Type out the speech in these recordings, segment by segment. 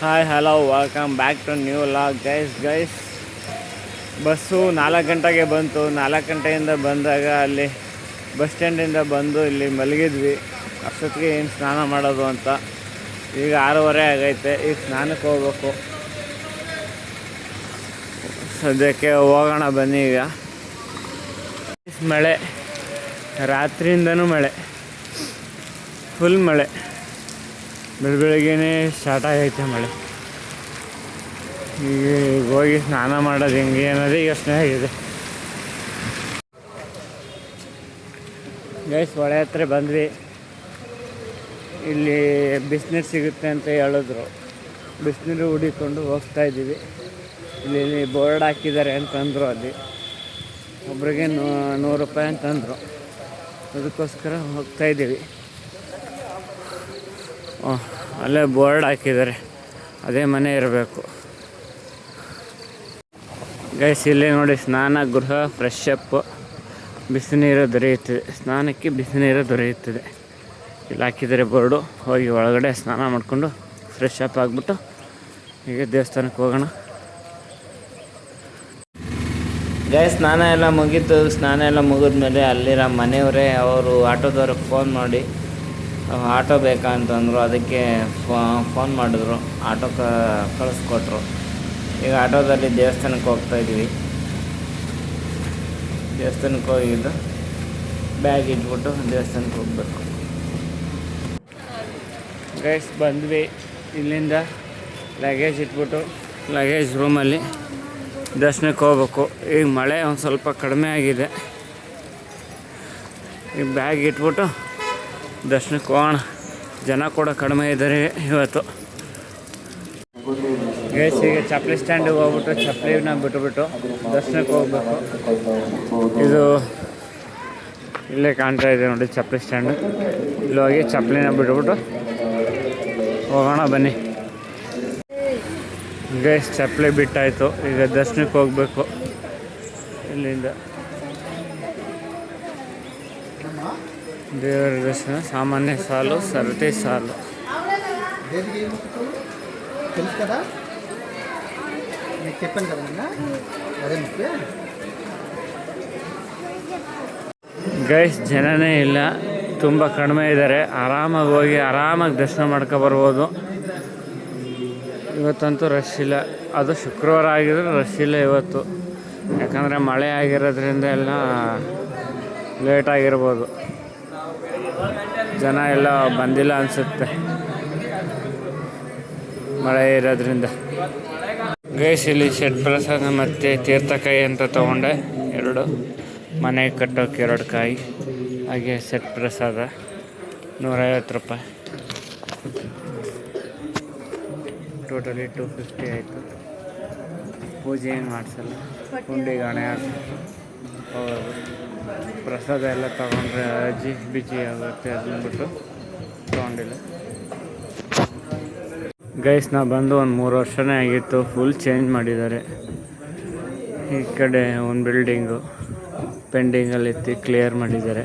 Hi hello welcome back to new vlog guys bus 4 ಗಂಟೆಗೆ ಬಂತು. 4 ಗಂಟೆಯಿಂದ ಬಂದಾಗ ಅಲ್ಲಿ ಬಸ್ ಸ್ಟ್ಯಾಂಡಿಂದ ಬಂದು ಇಲ್ಲಿ ಮಲಗಿದ್ವಿ. ಅಷ್ಟೊತ್ತಿಗೆ ಏನು ಸ್ನಾನ ಮಾಡೋದು ಅಂತ. ಈಗ 6:30 ಆಗೈತೆ. ಈಗ ಸ್ನಾನಕ್ಕೆ ಹೋಗ್ಬೇಕು. ಸದ್ಯಕ್ಕೆ ಹೋಗೋಣ ಬನ್ನಿ. ಈಗ ಮಳೆ, ರಾತ್ರಿಯಿಂದನೂ ಮಳೆ, ಫುಲ್ ಮಳೆ. ಬೆಳಗ್ಗೆನೇ ಸ್ಟಾರ್ಟ್ ಆಗೈತೆ ಮಳೆ. ಈಗ ಹೋಗಿ ಸ್ನಾನ ಮಾಡೋದು ಹೆಂಗೆ ಅನ್ನೋದೇ ಯೋಚನೆ ಆಗಿದೆ. ಗೈಸ್ ಹೊಳೆ ಹತ್ರ ಬಂದ್ವಿ. ಇಲ್ಲಿ ಬಿಸಿನೀರು ಸಿಗುತ್ತೆ ಅಂತ ಹೇಳಿದ್ರು. ಬಿಸಿನೀರು ಹುಡಿಕೊಂಡು ಹೋಗ್ತಾಯಿದ್ದೀವಿ. ಇಲ್ಲಿ ಬೋರ್ಡ್ ಹಾಕಿದ್ದಾರೆ ಅಂತಂದರು. ಅಲ್ಲಿ ಒಬ್ರಿಗೆ 100 ರೂಪಾಯಿ ಅಂತಂದರು. ಅದಕ್ಕೋಸ್ಕರ ಹೋಗ್ತಾಯಿದ್ದೀವಿ. ಅಲ್ಲೇ ಬೋರ್ಡ್ ಹಾಕಿದ್ದಾರೆ, ಅದೇ ಮನೆ ಇರಬೇಕು. ಗೈಸ್ ಇಲ್ಲಿ ನೋಡಿ, ಸ್ನಾನ ಗೃಹ ಫ್ರೆಶ್ ಅಪ್, ಬಿಸಿನೀರು ದೊರೆಯುತ್ತದೆ. ಸ್ನಾನಕ್ಕೆ ಬಿಸಿನೀರು ದೊರೆಯುತ್ತದೆ. ಇಲ್ಲಿ ಹಾಕಿದರೆ ಬೋರ್ಡು. ಹೋಗಿ ಒಳಗಡೆ ಸ್ನಾನ ಮಾಡಿಕೊಂಡು ಫ್ರೆಶ್ ಅಪ್ ಆಗಿಬಿಟ್ಟು ಈಗ ದೇವಸ್ಥಾನಕ್ಕೆ ಹೋಗೋಣ. ಗೈಸ್ ಸ್ನಾನ ಎಲ್ಲ ಮುಗೀತು. ಸ್ನಾನ ಎಲ್ಲ ಮುಗಿದ್ಮೇಲೆ ಅಲ್ಲಿರೋ ಮನೆಯವರೇ ಅವರು ಆಟೋದವ್ರಿಗೆ ಫೋನ್ ಮಾಡಿ ಆಟೋ ಬೇಕಾ ಅಂತಂದರು. ಅದಕ್ಕೆ ಫೋನ್ ಮಾಡಿದ್ರು, ಆಟೋ ಕಳಿಸ್ಕೊಟ್ರು. ಈಗ ಆಟೋದಲ್ಲಿ ದೇವಸ್ಥಾನಕ್ಕೆ ಹೋಗ್ತಾಯಿದ್ವಿ. ದೇವಸ್ಥಾನಕ್ಕೆ ಹೋಗಿದ್ದು ಬ್ಯಾಗ್ ಇಟ್ಬಿಟ್ಟು ದೇವಸ್ಥಾನಕ್ಕೆ ಹೋಗ್ಬೇಕು. ಗೈಸ್ ಬಂದ್ವಿ. ಇಲ್ಲಿಂದ ಲಗೇಜ್ ಇಟ್ಬಿಟ್ಟು ಲಗೇಜ್ ರೂಮಲ್ಲಿ ದರ್ಶನಕ್ಕೆ ಹೋಗ್ಬೇಕು. ಈಗ ಮಳೆ ಒಂದು ಸ್ವಲ್ಪ ಕಡಿಮೆ ಆಗಿದೆ. ಈಗ ಬ್ಯಾಗ್ ಇಟ್ಬಿಟ್ಟು ದರ್ಶನಕ್ಕೆ ಹೋಗೋಣ. ಜನ ಕೂಡ ಕಡಿಮೆ ಇದ್ದಾರೆ ಇವತ್ತು. ಗೈಸ್ ಈಗ ಚಪ್ಪಲಿ ಸ್ಟ್ಯಾಂಡಿಗೆ ಹೋಗ್ಬಿಟ್ಟು ಚಪ್ಪಲಿನ ಬಿಟ್ಟುಬಿಟ್ಟು ದರ್ಶನಕ್ಕೆ ಹೋಗ್ಬೇಕು. ಇದು ಇಲ್ಲೇ ಕಾಣ್ತಾ ಇದೆ ನೋಡಿ, ಚಪ್ಪಲಿ ಸ್ಟ್ಯಾಂಡು. ಇಲ್ಲಿ ಹೋಗಿ ಚಪ್ಪಲಿನ ಬಿಟ್ಬಿಟ್ಟು ಹೋಗೋಣ ಬನ್ನಿ. ಗೈಸ್ ಚಪ್ಪಲಿ ಬಿಟ್ಟಾಯಿತು. ಈಗ ದರ್ಶನಕ್ಕೆ ಹೋಗಬೇಕು. ಇಲ್ಲಿಂದ ದೇವರ ದರ್ಶನ, ಸಾಮಾನ್ಯ ಸಾಲು, ಸರತಿ ಸಾಲು. ಗೈಸ್ ಜನನೇ ಇಲ್ಲ, ತುಂಬ ಕಡಿಮೆ ಇದ್ದಾರೆ. ಆರಾಮಾಗಿ ಹೋಗಿ ಆರಾಮಾಗಿ ದರ್ಶನ ಮಾಡ್ಕೊಬರ್ಬೋದು. ಇವತ್ತಂತೂ ರಶ್ ಇಲ್ಲ. ಅದು ಶುಕ್ರವಾರ ಆಗಿದ್ರೆ ರಶ್ ಇಲ್ಲ ಇವತ್ತು. ಯಾಕಂದರೆ ಮಳೆ ಆಗಿರೋದ್ರಿಂದ ಎಲ್ಲ ಲೇಟ್ ಆಗಿರ್ಬೋದು. ಜನ ಎಲ್ಲ ಬಂದಿಲ್ಲ ಅನಿಸುತ್ತೆ, ಮಳೆ ಇರೋದ್ರಿಂದ. ಗೈಸ್ ಇಲ್ಲಿ ಷಡ್ ಪ್ರಸಾದ ಮತ್ತು ತೀರ್ಥಕಾಯಿ ಅಂತ ತೊಗೊಂಡೆ. 2 ಮನೆಗೆ ಕಟ್ಟೋಕೆ 2 ಕಾಯಿ, ಹಾಗೆ ಸೆಟ್ ಪ್ರಸಾದ 150 ರೂಪಾಯಿ. ಟೋಟಲಿ 250 ಆಯಿತು. ಪೂಜೆ ಏನು ಮಾಡಿಸಲ್ಲ, ಹುಂಡಿಗೆ ಹಣೆ ಹಾಕಿ ಹೋಗೋದು. ಪ್ರಸಾದ ಎಲ್ಲ ತೊಗೊಂಡ್ರೆ ಅಜ್ಜಿ ಬಿಜಿ ಆಗುತ್ತೆ, ಅದನ್ಬಿಟ್ಟು ತೊಗೊಂಡಿಲ್ಲ. ಗೈಸ್ ನಾವು ಬಂದು ಒಂದು 3 ವರ್ಷನೇ ಆಗಿತ್ತು. ಫುಲ್ ಚೇಂಜ್ ಮಾಡಿದ್ದಾರೆ. ಈ ಕಡೆ ಒಂದು ಬಿಲ್ಡಿಂಗು ಪೆಂಡಿಂಗಲ್ಲಿತ್ತು, ಕ್ಲಿಯರ್ ಮಾಡಿದ್ದಾರೆ.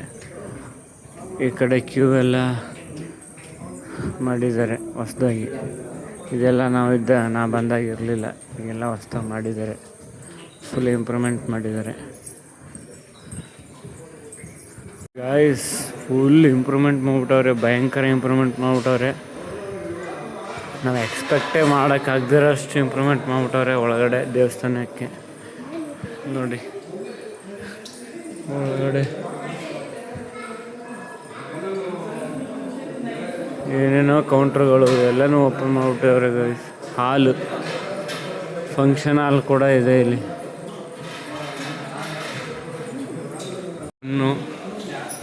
ಈ ಕಡೆ ಕ್ಯೂ ಎಲ್ಲ ಮಾಡಿದ್ದಾರೆ ಹೊಸದಾಗಿ. ಇದೆಲ್ಲ ನಾ ಬಂದಾಗ ಇರಲಿಲ್ಲ. ಈಗೆಲ್ಲ ಹೊಸ್ದಾಗಿ ಮಾಡಿದ್ದಾರೆ. ಫುಲ್ ಇಂಪ್ರೂವ್ಮೆಂಟ್ ಮಾಡಿದ್ದಾರೆ. ಗೈಸ್ ಫುಲ್ ಇಂಪ್ರೂವ್ಮೆಂಟ್ ಮಾಡಿಬಿಟ್ಟವ್ರೆ, ಭಯಂಕರ ಇಂಪ್ರೂವ್ಮೆಂಟ್ ಮಾಡಿಬಿಟ್ಟವ್ರೆ. ನಾವು ಎಕ್ಸ್ಪೆಕ್ಟೇ ಮಾಡೋಕ್ಕಾಗದಿರೋಷ್ಟು ಇಂಪ್ರೂವ್ಮೆಂಟ್ ಮಾಡಿಬಿಟ್ಟವ್ರೆ ಒಳಗಡೆ ದೇವಸ್ಥಾನಕ್ಕೆ. ನೋಡಿ ಒಳಗಡೆ ಏನೇನೋ ಕೌಂಟ್ರುಗಳು ಎಲ್ಲನೂ ಓಪನ್ ಮಾಡಿಬಿಟ್ಟವ್ರೆ ಗೈಸ್. ಹಾಲು, ಫಂಕ್ಷನ್ ಹಾಲ್ ಕೂಡ ಇದೆ ಇಲ್ಲಿ. ಇನ್ನು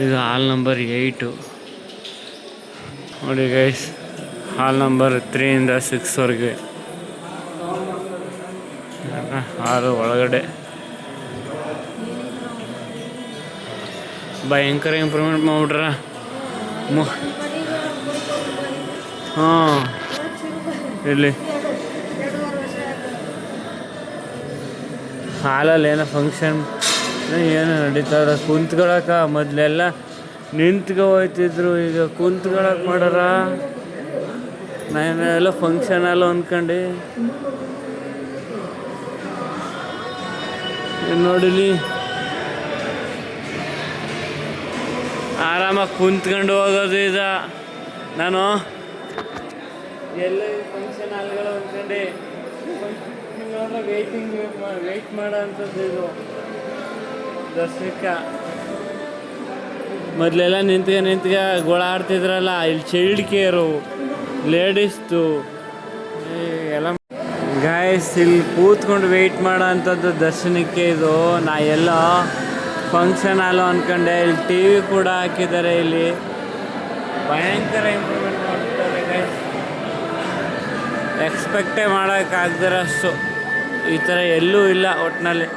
ಇದು ಹಾಲ್ ನಂಬರ್ 8 ನೋಡಿ ಗೈಸ್. ಹಾಲ್ ನಂಬರ್ 3 ಇಂದ 6ವರೆಗೆ ಹಾಲು ಒಳಗಡೆ. ಭಯಂಕರ ಇಂಪ್ರೂವ್ಮೆಂಟ್ ಮಾಡಿಬಿಟ್ರ. ಹಾಂ ಇಲ್ಲಿ ಹಾಲಲ್ಲಿ ಏನೋ ಫಂಕ್ಷನ್ ಏನು ನಡೀತದ. ಕುಂತ್ಕೊಳಕ್ಕೆ ಮೊದಲೆಲ್ಲ ನಿಂತ್ಕೊ ಹೋಯ್ತಿದ್ರು, ಈಗ ಕುಂತ್ಕೊಳಕ್ಕೆ ಮಾಡಾರ. ನಾನು ಎಲ್ಲ ಫಂಕ್ಷನ್ ಅಲ್ಲ ಅಂದ್ಕೊಂಡು ನೋಡಿಲಿ ಆರಾಮಾಗಿ ಕುಂತ್ಕೊಂಡು ಹೋಗೋದು ಇದು. ನಾನು ಎಲ್ಲ ಫಂಕ್ಷನ್ ಹಾಲ್ಗಳು ಅಂದ್ಕೊಂಡು ವೆಯ್ಟ್ ಮಾಡೋ ಅಂಥದ್ದು ಇದು ದರ್ಶನಕ್ಕೆ. ಮೊದಲೆಲ್ಲ ನಿಂತ್ಗೆ ಗೋಳಾಡ್ತಿದ್ರಲ್ಲ, ಇಲ್ಲಿ ಚೈಲ್ಡ್ ಕೇರು ಲೇಡೀಸ್ದು ಎಲ್ಲ ಗಾಯ್ಸ್. ಇಲ್ಲಿ ಕೂತ್ಕೊಂಡು ವೆಯ್ಟ್ ಮಾಡೋ ಅಂಥದ್ದು ದರ್ಶನಕ್ಕೆ ಇದು. ನಾ ಎಲ್ಲ ಫಂಕ್ಷನ್ ಹಾಲು ಅಂದ್ಕೊಂಡೆ. ಇಲ್ಲಿ ಟಿ ವಿ ಕೂಡ ಹಾಕಿದ್ದಾರೆ. ಇಲ್ಲಿ ಭಯಂಕರ ಇಂಪ್ರೂವ್ಮೆಂಟ್ ಮಾಡ್ತಾರೆ ಗಾಯ್ಸ್. ಎಕ್ಸ್ಪೆಕ್ಟೇ ಮಾಡೋಕ್ಕಾಗ್ದಿರೋಷ್ಟು ಈ ಥರ ಎಲ್ಲೂ ಇಲ್ಲ ಒಟ್ಟಿನಲ್ಲಿ.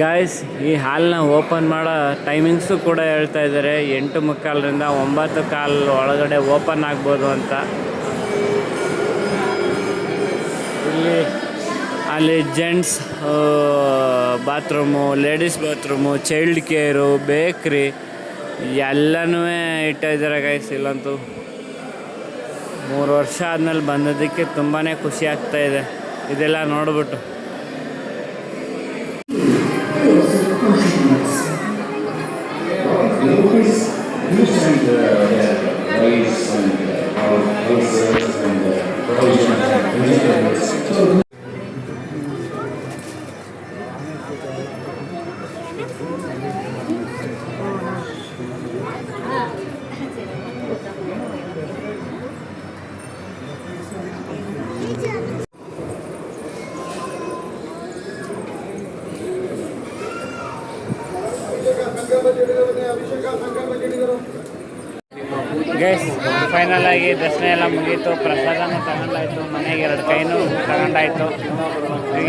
ಗಾಯ್ಸ್, ಈ ಹಾಲ್ನ ಓಪನ್ ಮಾಡೋ ಟೈಮಿಂಗ್ಸು ಕೂಡ ಹೇಳ್ತಾ ಇದ್ದಾರೆ. 8:45ರಿಂದ 9:15 ಒಳಗಡೆ ಓಪನ್ ಆಗ್ಬೋದು ಅಂತ. ಅಲ್ಲಿ gents bathroom, ladies bathroom, child care, ಬೇಕ್ರಿ ಎಲ್ಲನೂ ಇಟ್ಟಿದ್ದಾರೆ ಗೈಸ್. ಇಲ್ಲಂತೂ 3 ವರ್ಷ ಆದಮೇಲೆ ಬಂದೋದಕ್ಕೆ ತುಂಬಾ ಖುಷಿ ಆಗ್ತಾಯಿದೆ ಇದೆಲ್ಲ ನೋಡ್ಬಿಟ್ಟು. ಗೈಸ್, ಫೈನಲ್ ಆಗಿ ದರ್ಶನ ಎಲ್ಲ ಮುಗೀತು. ಪ್ರಸಾದನೂ ತಗೊಂಡಾಯ್ತು, ಮನೆಗೆ 2 ಕೈನೂ ತಗೊಂಡಾಯ್ತು.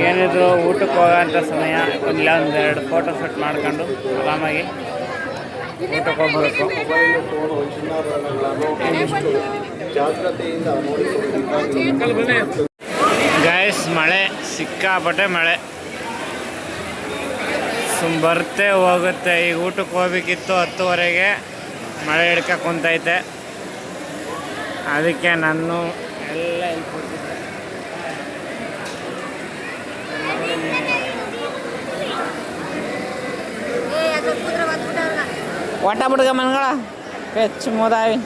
ಏನಿದ್ರು ಊಟಕ್ಕೆ ಹೋಗೋಂಥ ಸಮಯ. ಇಲ್ಲ 1-2 ಫೋಟೋ ಶೂಟ್ ಮಾಡ್ಕೊಂಡು ಆರಾಮಾಗಿ ಊಟಕ್ಕೆ ಹೋಗ್ಬೇಕು. ಗೈಸ್, ಮಳೆ ಸಿಕ್ಕಾಪಟ್ಟೆ ಮಳೆ ಬರುತ್ತೆ ಹೋಗುತ್ತೆ. ಈಗ ಊಟಕ್ಕೆ ಹೋಗ್ಬೇಕಿತ್ತು 10:30ಗೆ, ಮಳೆ ಹಿಡ್ಕ ಕುಂತೈತೆ. ಅದಕ್ಕೆ ನಾನು ಎಲ್ಲ ಹೇಳ್ಕೊಟ್ಟಿದ್ದೆ. ಒಟ್ಟ ಬಿಡ್ಗ ಮನ್ಗಳ ಹೆಚ್ಚು ಮೋದಾವಿ.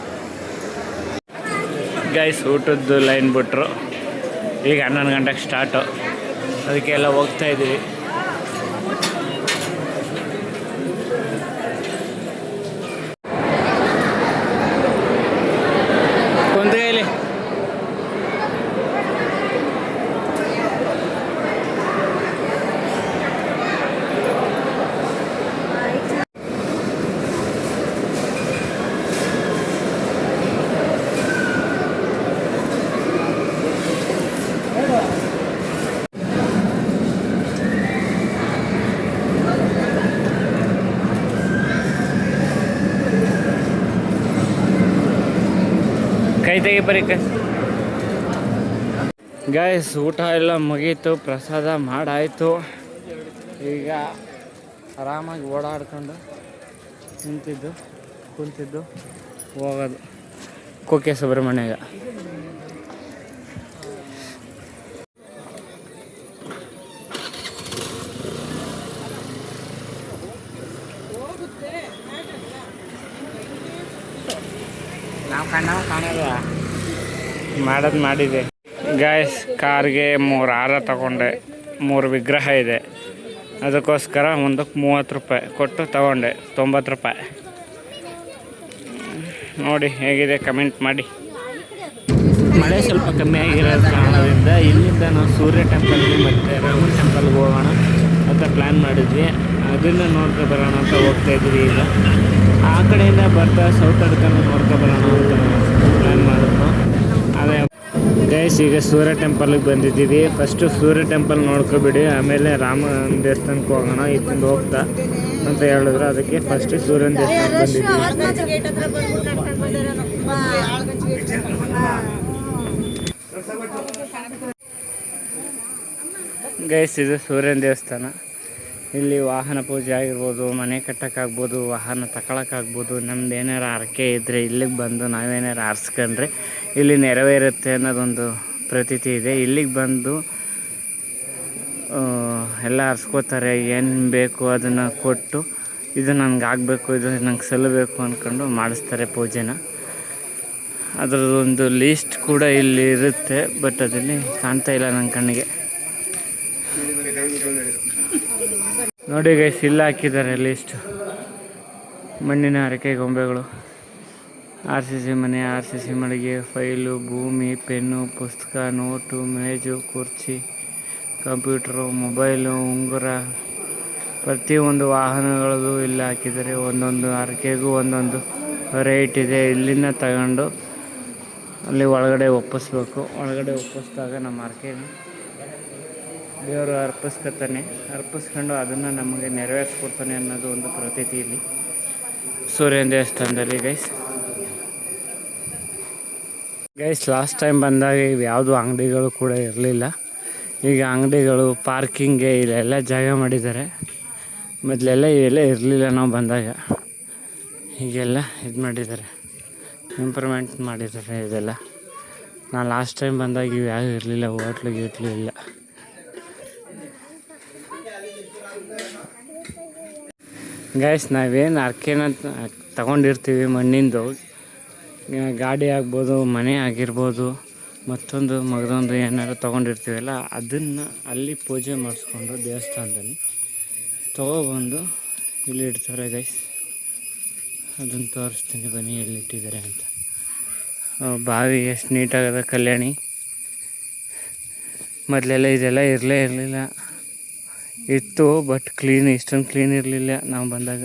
ಗೈಸ್, ಊಟದ್ದು ಲೈನ್ ಬಿಟ್ರು. ಈಗ 11 ಗಂಟೆಗೆ ಸ್ಟಾರ್ಟು. ಅದಕ್ಕೆಲ್ಲ ಹೋಗ್ತಾಯಿದ್ದೀವಿ. ಕುಂತ್ಕೈಲಿ ಕೈ ತೆಗಿ ಬರೀ ಕೈ. ಗೈಸ್, ಊಟ ಎಲ್ಲ ಮುಗೀತು, ಪ್ರಸಾದ ಮಾಡಾಯಿತು. ಈಗ ಆರಾಮಾಗಿ ಓಡಾಡ್ಕೊಂಡು ಕುಂತಿದ್ದು ಹೋಗೋದು ಕುಕ್ಕೆ ಸುಬ್ರಹ್ಮಣ್ಯಗೆ. ನಾವು ಕಾಣೋದು ಮಾಡೋದು ಮಾಡಿದೆ. ಗಾಯ್ಸ್, ಕಾರ್ಗೆ 3 ಹಾರ ತಗೊಂಡೆ. 3 ವಿಗ್ರಹ ಇದೆ. ಅದಕ್ಕೋಸ್ಕರ ಒಂದಕ್ಕೆ 30 ರೂಪಾಯಿ ಕೊಟ್ಟು ತಗೊಂಡೆ. 90 ರೂಪಾಯಿ. ನೋಡಿ ಹೇಗಿದೆ ಕಮೆಂಟ್ ಮಾಡಿ. ಮಳೆ ಸ್ವಲ್ಪ ಕಮ್ಮಿ ಆಗಿರೋದು ಕಾರಣದಿಂದ ಇಲ್ಲಿಂದ ನಾವು ಸೂರ್ಯ ಟೆಂಪಲ್ಗೆ ಮತ್ತು ರಾಮ ಟೆಂಪಲ್ಗೆ ಹೋಗೋಣ ಅಂತ ಪ್ಲ್ಯಾನ್ ಮಾಡಿದ್ವಿ. ಅದನ್ನು ನೋಡ್ಕೊ ಬರೋಣ ಅಂತ ಹೋಗ್ತಾಯಿದ್ವಿ. ಈಗ ಆ ಕಡೆಯಿಂದ ಬರ್ತಾ ಸೌತ್ ಅಡ್ಕೊಂಡು ನೋಡ್ಕೊ ಬರೋಣ ಅಂತ ಪ್ಲ್ಯಾನ್ ಮಾಡಿದ್ರು. ಅದೇ ಗೈಸ್, ಈಗ ಸೂರ್ಯ ಟೆಂಪಲ್ಗೆ ಬಂದಿದ್ದೀವಿ. ಫಸ್ಟು ಸೂರ್ಯ ಟೆಂಪಲ್ ನೋಡ್ಕೊಬಿಡಿ, ಆಮೇಲೆ ರಾಮ ದೇವಸ್ಥಾನಕ್ಕೆ ಹೋಗೋಣ ಇಲ್ಲಿಂದ ಹೋಗ್ತಾ ಅಂತ ಹೇಳಿದ್ರು. ಅದಕ್ಕೆ ಫಸ್ಟ್ ಸೂರ್ಯನ ದೇವಸ್ಥಾನಕ್ಕೆ ಬಂದಿದ್ದೀವಿ. ಗೈಸ್, ಇದು ಸೂರ್ಯನ ದೇವಸ್ಥಾನ. ಇಲ್ಲಿ ವಾಹನ ಪೂಜೆ ಆಗಿರ್ಬೋದು, ಮನೆ ಕಟ್ಟೋಕ್ಕಾಗ್ಬೋದು, ವಾಹನ ತಗೊಳಕ್ಕಾಗ್ಬೋದು, ನಮ್ದು ಏನಾರು ಹರಕೆ ಇದ್ದರೆ ಇಲ್ಲಿಗೆ ಬಂದು ನಾವೇನಾರು ಆರಿಸ್ಕೊಂಡ್ರೆ ಇಲ್ಲಿ ನೆರವೇರುತ್ತೆ ಅನ್ನೋದೊಂದು ಪ್ರತೀತಿ ಇದೆ. ಇಲ್ಲಿಗೆ ಬಂದು ಎಲ್ಲ ಆರಿಸ್ಕೋತಾರೆ. ಏನು ಬೇಕು ಅದನ್ನು ಕೊಟ್ಟು ಇದು ನನಗೆ ಆಗಬೇಕು, ಇದು ನಂಗೆ ಸಲ್ಲಬೇಕು ಅಂದ್ಕೊಂಡು ಮಾಡಿಸ್ತಾರೆ ಪೂಜೆನ. ಅದರದ್ದೊಂದು ಲೀಸ್ಟ್ ಕೂಡ ಇಲ್ಲಿ ಇರುತ್ತೆ, ಬಟ್ ಅದಲ್ಲಿ ಕಾಣ್ತಾ ಇಲ್ಲ ನನ್ನ ಕಣ್ಣಿಗೆ. ನೋಡಿ ಗೈಸ್, ಇಲ್ಲ ಹಾಕಿದ್ದಾರೆ ಲೀಸ್ಟ್. ಮಣ್ಣಿನ ಹರಕೆ ಗೊಂಬೆಗಳು, RCC ಮನೆ, RCC ಮಳಿಗೆ, ಫೈಲು, ಭೂಮಿ, ಪೆನ್ನು, ಪುಸ್ತಕ, ನೋಟು, ಮೇಜು, ಕುರ್ಚಿ, ಕಂಪ್ಯೂಟರು, ಮೊಬೈಲು, ಉಂಗುರ, ಪ್ರತಿಯೊಂದು ವಾಹನಗಳದ್ದು ಇಲ್ಲ ಹಾಕಿದ್ದಾರೆ. ಒಂದೊಂದು ಹರಕೆಗೂ ಒಂದೊಂದು ರೇಟ್ ಇದೆ. ಇಲ್ಲಿಂದ ತಗೊಂಡು ಅಲ್ಲಿ ಒಳಗಡೆ ಒಪ್ಪಿಸ್ಬೇಕು. ಒಳಗಡೆ ಒಪ್ಪಿಸಿದಾಗ ನಮ್ಮ ಹರಕೆನ ದೇವರು ಅರ್ಪಿಸ್ಕೊಂಡು ಅದನ್ನು ನಮಗೆ ನೆರವೇರಿಸ್ಕೊಡ್ತಾನೆ ಅನ್ನೋದು ಒಂದು ಪ್ರತೀತಿ ಇಲ್ಲಿ ಸೂರ್ಯನ ದೇವಸ್ಥಾನದಲ್ಲಿ. ಗೈಸ್ ಲಾಸ್ಟ್ ಟೈಮ್ ಬಂದಾಗ ಇವು ಯಾವುದು ಅಂಗಡಿಗಳು ಕೂಡ ಇರಲಿಲ್ಲ. ಈಗ ಅಂಗಡಿಗಳು, ಪಾರ್ಕಿಂಗ್ಗೆ ಇಲ್ಲೆಲ್ಲ ಜಾಗ ಮಾಡಿದ್ದಾರೆ. ಮೊದಲೆಲ್ಲ ಇವೆಲ್ಲ ಇರಲಿಲ್ಲ ನಾವು ಬಂದಾಗ. ಹೀಗೆಲ್ಲ ಇದು ಮಾಡಿದ್ದಾರೆ, ಇಂಪ್ರೂವ್ಮೆಂಟ್ ಮಾಡಿದ್ದಾರೆ ಇದೆಲ್ಲ. ನಾನು ಲಾಸ್ಟ್ ಟೈಮ್ ಬಂದಾಗ ಇವು ಯಾವುದು ಇರಲಿಲ್ಲ, ಹೋಟ್ಲು ಇಲ್ಲ. ಗೈಸ್ ನಾವೇನು ಹರಕೆನ ತಗೊಂಡಿರ್ತೀವಿ, ಮಣ್ಣಿಂದು ಗಾಡಿ ಆಗ್ಬೋದು, ಮನೆ ಆಗಿರ್ಬೋದು, ಮತ್ತೊಂದು ಮಗದೊಂದು ಏನಾದ್ರು ತೊಗೊಂಡಿರ್ತೀವಲ್ಲ, ಅದನ್ನು ಅಲ್ಲಿ ಪೂಜೆ ಮಾಡಿಸ್ಕೊಂಡು ದೇವಸ್ಥಾನದಲ್ಲಿ ತೊಗೊಬಂದು ಇಲ್ಲಿ ಇಡ್ತಾರೆ ಗೈಸ್. ಅದನ್ನು ತೋರಿಸ್ತೀನಿ ಬನ್ನಿ ಎಲ್ಲಿಟ್ಟಿದ್ದಾರೆ ಅಂತ. ಬಾವಿ ಎಷ್ಟು ನೀಟಾಗದ, ಕಲ್ಯಾಣಿ. ಮೊದಲೆಲ್ಲ ಇದೆಲ್ಲ ಇರಲಿಲ್ಲ, ಇತ್ತು ಬಟ್ ಇಷ್ಟೊಂದು ಕ್ಲೀನ್ ಇರಲಿಲ್ಲ ನಾವು ಬಂದಾಗ.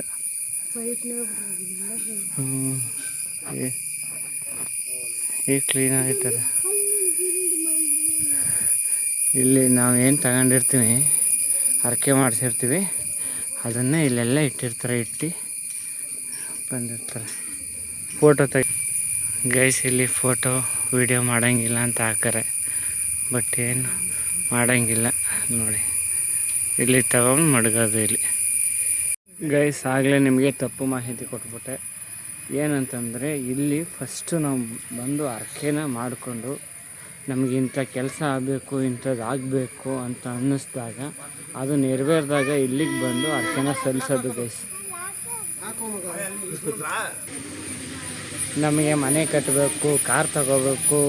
ಈಗ ಕ್ಲೀನಾಗಿರ್ತಾರೆ. ಇಲ್ಲಿ ನಾವೇನು ತಗೊಂಡಿರ್ತೀವಿ, ಹರಕೆ ಮಾಡಿಸಿರ್ತೀವಿ, ಅದನ್ನೇ ಇಲ್ಲೆಲ್ಲ ಇಟ್ಟು ಬಂದಿರ್ತಾರೆ. ಫೋಟೋ ಗೈಸ್ ಇಲ್ಲಿ ಫೋಟೋ ವಿಡಿಯೋ ಮಾಡೋಂಗಿಲ್ಲ ಅಂತ ಹಾಕ್ತಾರೆ, ಬಟ್ ಏನು ಮಾಡೋಂಗಿಲ್ಲ ನೋಡಿ. ಇಲ್ಲಿ ತಗೊಂಡು ಮಡಗೋದು ಇಲ್ಲಿ. ಗೈಸ್ ಆಗಲೇ ನಿಮಗೆ ತಪ್ಪು ಮಾಹಿತಿ ಕೊಟ್ಬಿಟ್ಟೆ. ಏನಂತಂದರೆ ಇಲ್ಲಿ ಫಸ್ಟು ನಾವು ಬಂದು ಹರಕೆನ ಮಾಡಿಕೊಂಡು ನಮಗೆ ಇಂಥ ಕೆಲಸ ಆಗಬೇಕು, ಇಂಥದ್ದು ಆಗಬೇಕು ಅಂತ ಅನ್ನಿಸ್ದಾಗ, ಅದು ನೆರವೇರಿದಾಗ ಇಲ್ಲಿಗೆ ಬಂದು ಹರಕೆನ ಸಲ್ಲಿಸೋದು ಗೈಸ್. ನಮಗೆ ಮನೆ ಕಟ್ಟಬೇಕು, ಕಾರ್ ತಗೋಬೇಕು,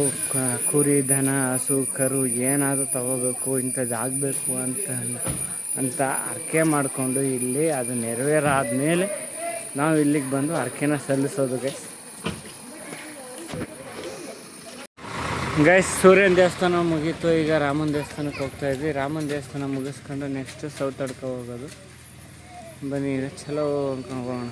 ಕುರಿ, ದನ, ಹಸು, ಕರು ಏನಾದರೂ ತಗೋಬೇಕು, ಇಂಥದ್ದು ಆಗಬೇಕು ಅಂತ ಹರಕೆ ಮಾಡಿಕೊಂಡು ಇಲ್ಲಿ ಅದು ನೆರವೇರಾದ್ಮೇಲೆ ನಾವು ಇಲ್ಲಿಗೆ ಬಂದು ಹರಕೆನ ಸಲ್ಲಿಸೋದು ಗೈಸ್. ಸೂರ್ಯನ ದೇವಸ್ಥಾನ ಮುಗೀತು, ಈಗ ರಾಮನ ದೇವಸ್ಥಾನಕ್ಕೆ ಹೋಗ್ತಾಯಿದ್ವಿ. ರಾಮನ ದೇವಸ್ಥಾನ ಮುಗಿಸ್ಕೊಂಡು ನೆಕ್ಸ್ಟ್ ಸೌತಡ್ಕ ಹೋಗೋದು. ಬನ್ನಿ ಈಗ ಚಲೋ ಅಂದ್ಕೊಂಡು ಹೋಗೋಣ.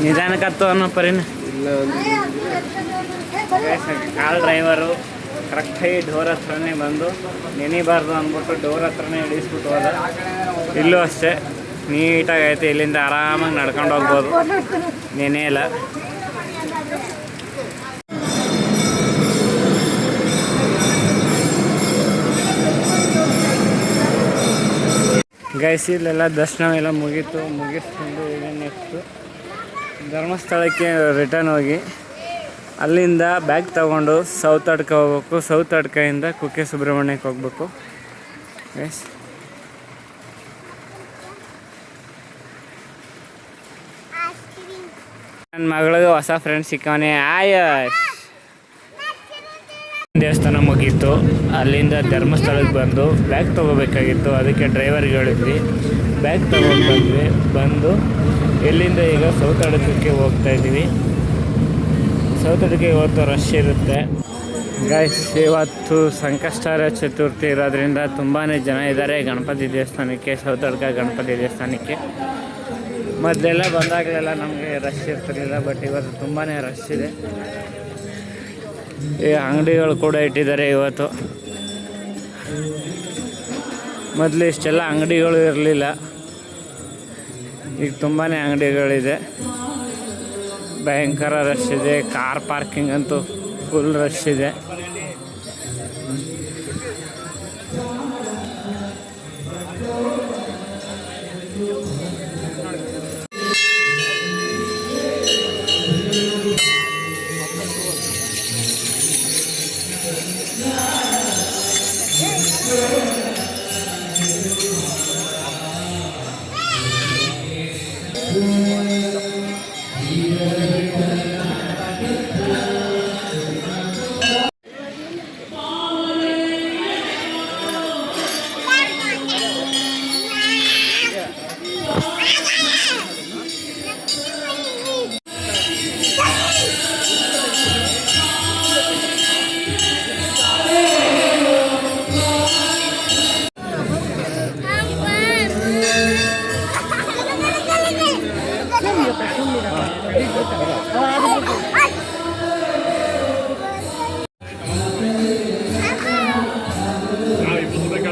ನಿಧಾನಕ್ಕತ್ತು ಅನ್ನೋ ಪರಿನ ಕಾರ್ ಡ್ರೈವರು ಕರೆಕ್ಟಾಗಿ ಡೋರ್ ಹತ್ರನೇ ಬಂದು ನೆನಿಬಾರ್ದು ಅಂದ್ಬಿಟ್ಟು ಡೋರ್ ಹತ್ರನೇ ಇಳಿಸ್ಬಿಟ್ಟು ಹೋದ. ಇಲ್ಲೂ ಅಷ್ಟೇ ನೀಟಾಗಿ ಐತೆ, ಇಲ್ಲಿಂದ ಆರಾಮಾಗಿ ನಡ್ಕೊಂಡು ಹೋಗ್ಬೋದು, ನೆನೆಯಲ್ಲ. ಗೈಸ್ ಇಲ್ಲೆಲ್ಲ ದರ್ಶನವೆಲ್ಲ ಮುಗಿಸ್ಕೊಂಡು ಈಗ ನೆಕ್ಸ್ಟು ಧರ್ಮಸ್ಥಳಕ್ಕೆ ರಿಟರ್ನ್ ಹೋಗಿ ಅಲ್ಲಿಂದ ಬ್ಯಾಗ್ ತೊಗೊಂಡು ಸೌತಡ್ಕ ಹೋಗ್ಬೇಕು. ಸೌತಡ್ಕೆಯಿಂದ ಕುಕ್ಕೆ ಸುಬ್ರಹ್ಮಣ್ಯಕ್ಕೆ ಹೋಗ್ಬೇಕು ಗೈಸ್. ನನ್ನ ಮಗಳಿಗೆ ಹೊಸ ಫ್ರೆಂಡ್ ಸಿಕ್ಕವನೇ. ದೇವಸ್ಥಾನ ಮುಗೀತು, ಅಲ್ಲಿಂದ ಧರ್ಮಸ್ಥಳಕ್ಕೆ ಬಂದು ಬ್ಯಾಗ್ ತೊಗೋಬೇಕಾಗಿತ್ತು. ಅದಕ್ಕೆ ಡ್ರೈವರ್ಗೆ ಹೇಳಿದ್ವಿ, ಬ್ಯಾಗ್ ತೊಗೊಂಡು ಬಂದು ಎಲ್ಲಿಂದ ಈಗ ಸೌತಡ್ಕಕ್ಕೆ ಹೋಗ್ತಾಯಿದ್ದೀವಿ. ಸೌತಡ್ಕೆ ಇವತ್ತು ರಶ್ ಇರುತ್ತೆ ಗೈಸ್. ಇವತ್ತು ಸಂಕಷ್ಟಹರ ಚತುರ್ಥಿ ಇರೋದ್ರಿಂದ ತುಂಬಾ ಜನ ಇದ್ದಾರೆ ಗಣಪತಿ ದೇವಸ್ಥಾನಕ್ಕೆ, ಸೌತಡ್ಕ ಗಣಪತಿ ದೇವಸ್ಥಾನಕ್ಕೆ. ಮೊದಲೆಲ್ಲ ಬಂದಾಗಲೆಲ್ಲ ನಮಗೆ ರಶ್ ಇರ್ತಿರಲಿಲ್ಲ, ಬಟ್ ಇವತ್ತು ತುಂಬಾ ರಶ್ ಇದೆ. ಈ ಅಂಗಡಿಗಳು ಕೂಡ ಇಟ್ಟಿದ್ದಾರೆ ಇವತ್ತು. ಮೊದಲು ಇಷ್ಟೆಲ್ಲ ಅಂಗಡಿಗಳು ಇರಲಿಲ್ಲ, ಈಗ ತುಂಬಾ ಅಂಗಡಿಗಳಿದೆ, ಭಯಂಕರ ರಶ್ ಇದೆ. ಕಾರ್ ಪಾರ್ಕಿಂಗ್ ಅಂತೂ ಫುಲ್ ರಶ್ ಇದೆ.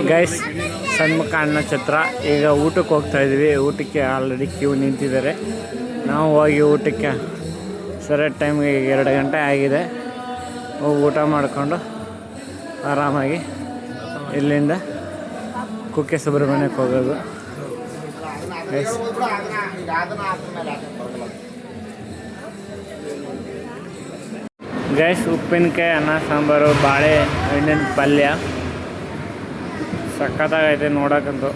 ಗೈಸ್, ಸನ್ಮುಖ ಅಣ್ಣ ಛತ್ರ. ಈಗ ಊಟಕ್ಕೆ ಹೋಗ್ತಾ ಇದ್ದೀವಿ. ಊಟಕ್ಕೆ ಆಲ್ರೆಡಿ ಕ್ಯೂ ನಿಂತಿದ್ದಾರೆ. ನಾವು ಹೋಗಿ ಊಟಕ್ಕೆ ಸರಿಯಾದ ಟೈಮ್ಗೆ 2 ಗಂಟೆ ಆಗಿದೆ. ಹೋಗಿ ಊಟ ಮಾಡಿಕೊಂಡು ಆರಾಮಾಗಿ ಇಲ್ಲಿಂದ ಕುಕ್ಕೆ ಸುಬ್ರಹ್ಮಣ್ಯಕ್ಕೆ ಹೋಗೋದು. ಗೈಸ್, ಉಪ್ಪಿನಕಾಯಿ, ಅನ್ನ ಸಾಂಬಾರು, ಬಾಳೆ ಹಣ್ಣಿನ ಪಲ್ಯ ಸಖತ್ತಾಗೈತೆ ನೋಡೋಕ್ಕಂತೂ.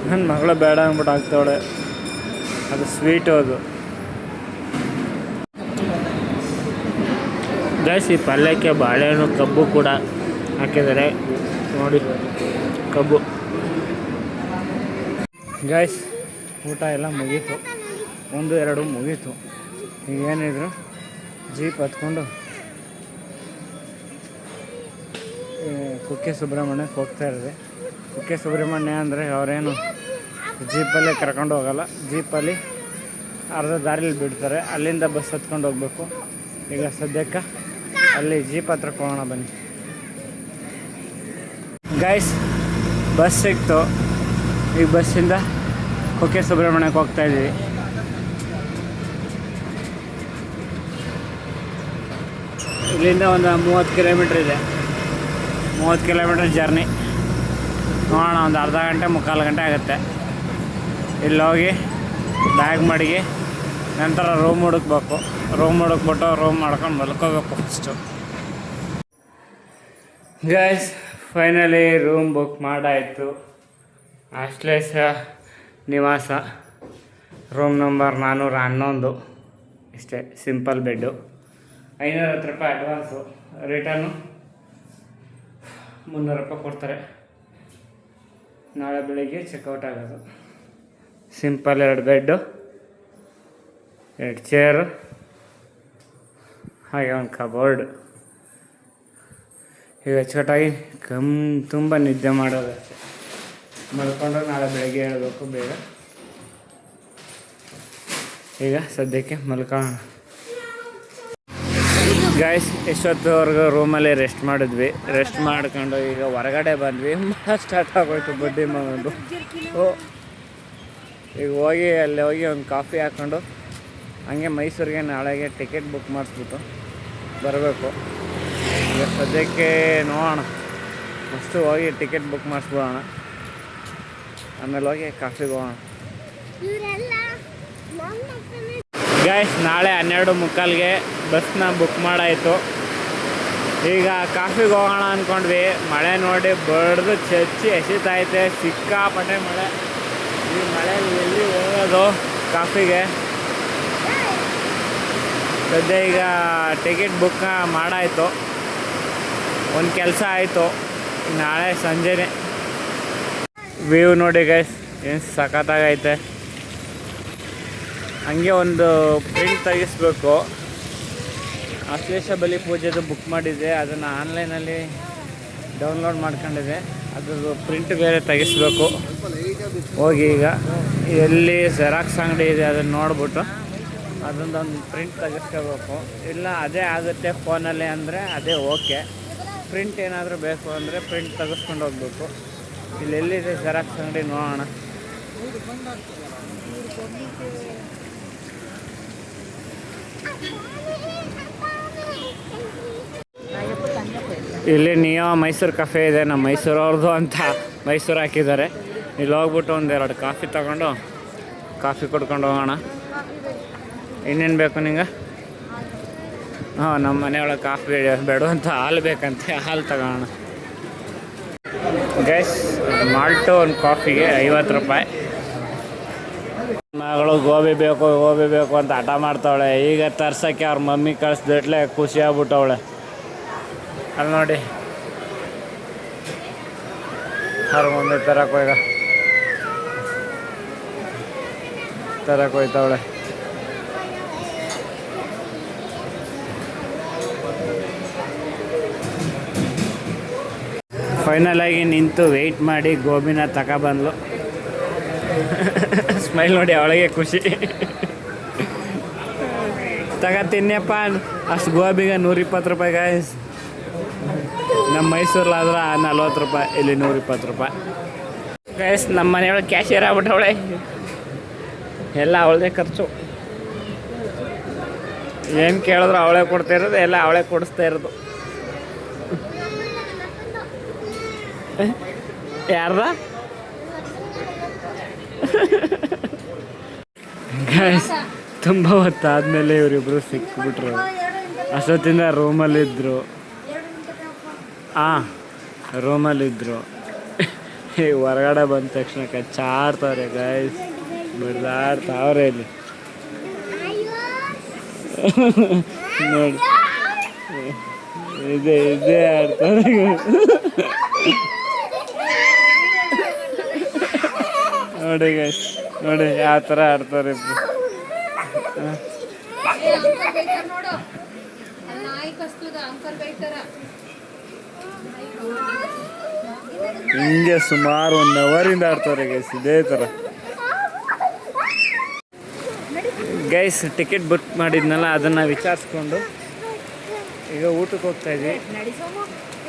ನನ್ನ ಮಗಳು ಬೇಡ ಅಂದ್ಬಿಟ್ಟು ಆಗ್ತಾವಳೆ. ಅದು ಸ್ವೀಟು ಅದು. ಗೈಸ್, ಈ ಪಲ್ಯಕ್ಕೆ ಬಾಳೆಹಣ್ಣು, ಕಬ್ಬು ಕೂಡ ಹಾಕಿದ್ದಾರೆ ನೋಡಿ, ಕಬ್ಬು. ಗೈಸ್, ಊಟ ಎಲ್ಲ ಮುಗೀತು. 1-2 ಮುಗೀತು. ಈಗೇನಿದ್ರು ಜೀಪ್ ಹತ್ಕೊಂಡು ಕುಕ್ಕೆ ಸುಬ್ರಹ್ಮಣ್ಯಕ್ಕೆ ಹೋಗ್ತಾ ಇರೋದು. ಕುಕ್ಕೆ ಸುಬ್ರಹ್ಮಣ್ಯ ಅಂದರೆ ಅವರೇನು ಜೀಪಲ್ಲೇ ಕರ್ಕೊಂಡು ಹೋಗಲ್ಲ. ಜೀಪಲ್ಲಿ ಅರ್ಧ ದಾರಿಲಿ ಬಿಡ್ತಾರೆ. ಅಲ್ಲಿಂದ ಬಸ್ ಹತ್ಕೊಂಡು ಹೋಗಬೇಕು. ಈಗ ಸದ್ಯಕ್ಕೆ ಅಲ್ಲಿ ಜೀಪ್ ಹತ್ರಕ್ಕೆ ಹೋಗೋಣ ಬನ್ನಿ. ಗೈಸ್, ಬಸ್ ಸಿಕ್ತು. ಈಗ ಬಸ್ಸಿಂದ ಕುಕ್ಕೆ ಸುಬ್ರಹ್ಮಣ್ಯಕ್ಕೆ ಹೋಗ್ತಾಯಿದ್ದೀವಿ. ಇಲ್ಲಿಂದ ಒಂದು 30 ಕಿಲೋಮೀಟ್ರ್ ಇದೆ. 30 ಕಿಲೋಮೀಟ್ರ್ ಜರ್ನಿ. ನೋಡೋಣ, ಒಂದು ಅರ್ಧ ಗಂಟೆ 3/4 ಗಂಟೆ ಆಗುತ್ತೆ. ಇಲ್ಲಿ ಹೋಗಿ ಬ್ಯಾಗ್ ಮಡಗಿ ನಂತರ ರೂಮ್ ಹುಡುಕ್ಬೇಕು. ರೂಮ್ ಹುಡುಕ್ಬಿಟ್ಟು ರೂಮ್ ಮಾಡ್ಕೊಂಡು ಮಲ್ಕೋಬೇಕು first. Guys, finally room book ಮಾಡಾಯಿತು. Ashlesha Nivasa, room number 411. ಇಷ್ಟೇ, ಸಿಂಪಲ್ ಬೆಡ್ಡು. 510 ರೂಪಾಯಿ ಅಡ್ವಾನ್ಸು. ರಿಟರ್ನು 300 ರೂಪಾಯಿ ಕೊಡ್ತಾರೆ. ನಾಳೆ ಬೆಳಿಗ್ಗೆ ಚೆಕ್ಔಟ್ ಆಗೋದು. ಸಿಂಪಲ್ 2 ಬೆಡ್ಡು, 2 ಚೇರು, ಹಾಗೆ ಒಂದು ಕಬೋರ್ಡ್. ಈಗ ಅಚ್ಚುಕಟ್ಟಾಗಿ ತುಂಬ ನಿದ್ದೆ ಮಾಡೋದು. ಮಲ್ಕೊಂಡು ನಾಳೆ ಬೆಳಗ್ಗೆ ಹೇಳಬೇಕು ಬೇಗ. ಈಗ ಸದ್ಯಕ್ಕೆ ಮಲ್ಕೊಳ್ಳೋಣ. ಗೈಸ್, ಎಷ್ಟೊತ್ತವರೆಗೂ ರೂಮಲ್ಲಿ ರೆಸ್ಟ್ ಮಾಡಿದ್ವಿ. ರೆಸ್ಟ್ ಮಾಡ್ಕೊಂಡು ಈಗ ಹೊರಗಡೆ ಬಂದ್ವಿ. ಸ್ಟಾರ್ಟ್ ಆಗೋಯ್ತು ಬಡ್ಡಿ ಮಾಡೋದು. ಈಗ ಅಲ್ಲಿ ಹೋಗಿ ಒಂದು ಕಾಫಿ ಹಾಕ್ಕೊಂಡು ಹಂಗೆ ಮೈಸೂರಿಗೆ ನಾಳೆಗೆ ಟಿಕೆಟ್ ಬುಕ್ ಮಾಡಿಸ್ಬಿಟ್ಟು ಬರಬೇಕು. ಈಗ ಸದ್ಯಕ್ಕೆ ನೋಡೋಣ, ಫಸ್ಟು ಹೋಗಿ ಟಿಕೆಟ್ ಬುಕ್ ಮಾಡಿಸ್ಬಿಡೋಣ, ಆಮೇಲೆ ಹೋಗಿ ಕಾಫಿಗೆ ಹೋಗೋಣ. ಗೈಸ್, ನಾಳೆ 12:45ಗೆ ಬಸ್ನ ಬುಕ್ ಮಾಡಾಯಿತು. ಈಗ ಕಾಫಿಗೆ ಹೋಗೋಣ ಅಂದ್ಕೊಂಡ್ವಿ. ಮಳೆ ನೋಡಿ ಬಡ್ದು ಚಚ್ಚಿ ಎಸಿತೈತೆ. ಸಿಕ್ಕಾಪಟ್ಟೆ ಮಳೆ. ಈ ಮಳೆಯಲ್ಲಿ ಎಲ್ಲಿ ಹೋಗೋದು ಕಾಫಿಗೆ? ಸದ್ಯ ಈಗ ಟಿಕೆಟ್ ಬುಕ್ ಮಾಡಾಯಿತು. ಒಂದು ಕೆಲಸ ಆಯಿತು. ನಾಳೆ ಸಂಜೆನೇ ವ್ಯೂ ನೋಡಿ ಗೈಸ್, ಏನು ಸಖತ್ತಾಗೈತೆ. ಹಂಗೆ ಒಂದು ಪ್ರಿಂಟ್ ತೆಗಿಸ್ಬೇಕು. ಆಶ್ಲೇಷ ಬಲಿ ಪೂಜೆದು ಬುಕ್ ಮಾಡಿದ್ದೆ, ಅದನ್ನು ಆನ್ಲೈನಲ್ಲಿ ಡೌನ್ಲೋಡ್ ಮಾಡ್ಕೊಂಡಿದ್ದೆ. ಅದ್ರದ್ದು ಪ್ರಿಂಟ್ ಬೇರೆ ತೆಗಿಸ್ಬೇಕು. ಹೋಗಿ ಈಗ ಎಲ್ಲಿ ಜೆರಾಕ್ಸ್ ಅಂಗಡಿ ಇದೆ ಅದನ್ನು ನೋಡ್ಬಿಟ್ಟು ಅದೊಂದೊಂದು ಪ್ರಿಂಟ್ ತೆಗಿಸ್ಕೋಬೇಕು. ಇಲ್ಲ ಅದೇ ಆಗುತ್ತೆ ಫೋನಲ್ಲಿ ಅಂದರೆ ಅದೇ ಓಕೆ. ಪ್ರಿಂಟ್ ಏನಾದರೂ ಬೇಕು ಅಂದರೆ ಪ್ರಿಂಟ್ ತೆಗೆಸ್ಕೊಂಡು ಹೋಗ್ಬೇಕು. ಇಲ್ಲಿ ಎಲ್ಲಿದೆ ಜೆರಾಕ್ಸ್ ಅಂಗಡಿ ನೋಡೋಣ. ಇಲ್ಲಿ ನಿಯೋ ಮೈಸೂರು ಕೆಫೆ ಇದೆ, ನಮ್ಮ ಮೈಸೂರವ್ರದ್ದು ಅಂತ ಮೈಸೂರು ಹಾಕಿದ್ದಾರೆ. ಇಲ್ಲಿ ಹೋಗ್ಬಿಟ್ಟು ಒಂದೆರಡು ಕಾಫಿ ತಗೊಂಡು ಕಾಫಿ ಕುಡ್ಕೊಂಡು ಹೋಗೋಣ. ಇನ್ನೇನು ಬೇಕು ನಿಂಗೆ? ಹಾಂ, ನಮ್ಮ ಮನೆಯೊಳಗೆ ಕಾಫಿ ಬೇಡುವಂಥ ಹಾಲು ಬೇಕಂತೆ, ಹಾಲು ತಗೋಣ. ಗೈಸ್, ಮಾಲ್ಟು ಒಂದು ಕಾಫಿಗೆ 50 ರೂಪಾಯಿ. ಮಗಳು ಗೋಬಿ ಬೇಕು ಅಂತ ಹಠ ಮಾಡ್ತಾವಳೆ. ಈಗ ತರ್ಸೋಕ್ಕೆ ಅವ್ರ ಮಮ್ಮಿ ಕಳಿಸ್ದಿಟ್ಲೆ ಖುಷಿ ಆಗ್ಬಿಟ್ಟವಳೆ. ಅಲ್ಲಿ ನೋಡಿ, ಅವ್ರ ಮಮ್ಮಿ ತರಕ್ಕೆ ಹೋಯ್ತವಳೆ. ಫೈನಲಾಗಿ ನಿಂತು ವೆಯ್ಟ್ ಮಾಡಿ ಗೋಬಿನ ತಗೊಬಂದ್ಲು. ಸ್ಮೈಲ್ ನೋಡಿ, ಅವಳಿಗೆ ಖುಷಿ. ತಿನ್ನಪ್ಪ, ಅಷ್ಟು ಗೋಬಿಗೆ 120 ರೂಪಾಯಿ ಗಾಯ್ಸ್. ನಮ್ಮ ಮೈಸೂರಲ್ಲಾದ್ರೆ 40 ರೂಪಾಯಿ, ಇಲ್ಲಿ 120 ರೂಪಾಯಿ ಗೈಸ್. ನಮ್ಮ ಮನೆಯೊಳಗೆ ಕ್ಯಾಶಿಯರ್ ಆಗ್ಬಿಟ್ಟವಳೆ, ಎಲ್ಲ ಅವಳದೇ ಖರ್ಚು. ಏನು ಕೇಳಿದ್ರು ಅವಳೇ ಕೊಡ್ತಾ ಇರೋದು, ಎಲ್ಲ ಅವಳೇ ಕೊಡಿಸ್ತಾ ಇರೋದು. ಯಾರ್ದ ಗೈಸ್, ತುಂಬ ಹೊತ್ತಾದ್ಮೇಲೆ ಇವರಿಬ್ರು ಸಿಕ್ಬಿಟ್ರು. ಅಷ್ಟೊತ್ತಿಂದ ರೂಮಲ್ಲಿದ್ದರು. ರೂಮಲ್ಲಿದ್ದರು. ಹೊರಗಡೆ ಬಂದ ತಕ್ಷಣ ಕಚ್ಚಾಡ್ತವ್ರೆ ಗೈಸ್, ಬಿಡ್ದಾಡ್ತಾವ್ರೆ ಇಲ್ಲಿ ನೋಡಿ. ಇದೇ ಆಡ್ತಾರೆ ನೋಡಿ ಗೈಸ್, ನೋಡಿ ಯಾವ ಥರ ಆಡ್ತಾರೆ ಇಬ್ರು. ಹಿಂಗೆ ಸುಮಾರು 1 ಅವರಿಂದ ಆಡ್ತಾರೆ ಗೈಸ್, ಇದೇ ಥರ. ಗೈಸ್, ಟಿಕೆಟ್ ಬುಕ್ ಮಾಡಿದ್ನಲ್ಲ, ಅದನ್ನು ವಿಚಾರಿಸ್ಕೊಂಡು ಈಗ ಊಟಕ್ಕೆ ಹೋಗ್ತಾಯಿದ್ವಿ.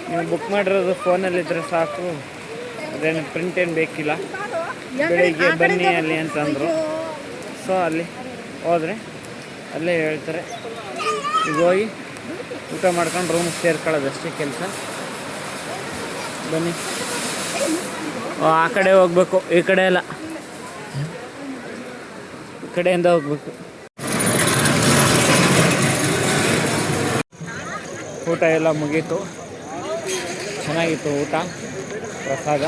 ನೀವು ಬುಕ್ ಮಾಡಿರೋದು ಫೋನಲ್ಲಿದ್ದರೆ ಸಾಕು, ಅದೇನು ಪ್ರಿಂಟ್ ಏನು ಬೇಕಿಲ್ಲ. ಬೆಳಿಗ್ಗೆ ಬನ್ನಿ ಅಲ್ಲಿ ಅಂತಂದರು. ಸೊ ಅಲ್ಲಿ ಹೋದರೆ ಅಲ್ಲೇ ಹೇಳ್ತಾರೆ. ಈಗ ಹೋಗಿ ಊಟ ಮಾಡ್ಕೊಂಡು ರೂಮಿಗೆ ಸೇರ್ಕೊಳ್ಳೋದಷ್ಟೇ ಕೆಲಸ. ಬನ್ನಿ. ಆ ಕಡೆ ಹೋಗ್ಬೇಕು, ಈ ಕಡೆ ಎಲ್ಲ, ಈ ಕಡೆಯಿಂದ ಹೋಗ್ಬೇಕು. ಊಟ ಎಲ್ಲ ಮುಗೀತು, ಚೆನ್ನಾಗಿತ್ತು ಊಟ, ಪ್ರಸಾದ.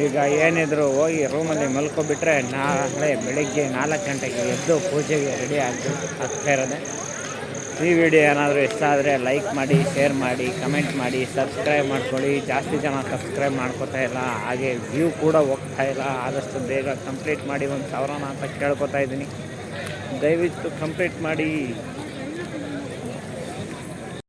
ಈಗ ಏನಿದ್ರು ಹೋಗಿ ರೂಮಲ್ಲಿ ಮಲ್ಕೊಬಿಟ್ರೆ ನಾಳೆ ಬೆಳಿಗ್ಗೆ 4 ಗಂಟೆಗೆ ಎದ್ದು ಪೂಜೆಗೆ ರೆಡಿ ಆಗ್ತಾ ಇರೋದೆ. ಈ ವಿಡಿಯೋ ಏನಾದರೂ ಇಷ್ಟ ಆದರೆ ಲೈಕ್ ಮಾಡಿ, ಶೇರ್ ಮಾಡಿ, ಕಮೆಂಟ್ ಮಾಡಿ, ಸಬ್ಸ್ಕ್ರೈಬ್ ಮಾಡ್ಕೊಳ್ಳಿ. ಜಾಸ್ತಿ ಜನ ಸಬ್ಸ್ಕ್ರೈಬ್ ಮಾಡ್ಕೋತಾ ಇಲ್ಲ, ಹಾಗೆ ವ್ಯೂ ಕೂಡ ಹೋಗ್ತಾ ಇಲ್ಲ. ಆದಷ್ಟು ಬೇಗ ಕಂಪ್ಲೀಟ್ ಮಾಡಿ 1000 ಅಂತ ಕೇಳ್ಕೊತಾ ಇದ್ದೀನಿ. ದಯವಿಟ್ಟು ಕಂಪ್ಲೀಟ್ ಮಾಡಿ.